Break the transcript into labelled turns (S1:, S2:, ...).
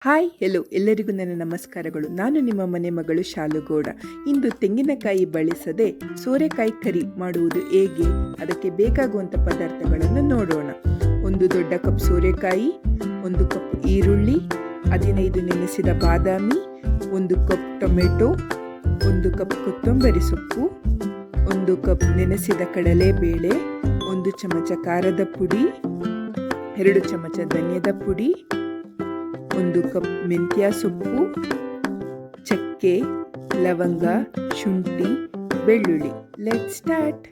S1: Hi hello ಎಲ್ಲರಿಗೂ ನನ್ನ ನಮಸ್ಕಾರಗಳು. ನಾನು ನಿಮ್ಮ ಮನೆ ಮಗಳು ಶಾಲುಗೌಡ. ಇಂದು ತೆಂಗಿನಕಾಯಿ ಬಳಸದೆ ಸೋರೆಕಾಯಿ ಕರಿ ಮಾಡುವುದು ಹೇಗೆ, ಅದಕ್ಕೆ ಬೇಕಾಗುವಂಥ ಪದಾರ್ಥಗಳನ್ನು ನೋಡೋಣ. 1 ದೊಡ್ಡ ಕಪ್ ಸೋರೆಕಾಯಿ, 1 ಕಪ್ ಈರುಳ್ಳಿ, 15 ನೆನೆಸಿದ ಬಾದಾಮಿ, 1 ಕಪ್ ಟೊಮೆಟೊ, 1 ಕಪ್ ಕೊತ್ತಂಬರಿ ಸೊಪ್ಪು, 1 ಕಪ್ ನೆನೆಸಿದ ಕಡಲೆಬೇಳೆ, 1 ಚಮಚ ಖಾರದ ಪುಡಿ, 2 ಚಮಚ ಧನಿಯದ ಪುಡಿ, 1 ಕಪ್ ಮೆಂತ್ಯ ಸೊಪ್ಪು, ಚಕ್ಕೆ, ಲವಂಗ, ಶುಂಠಿ, ಬೆಳ್ಳುಳ್ಳಿ. Let's start.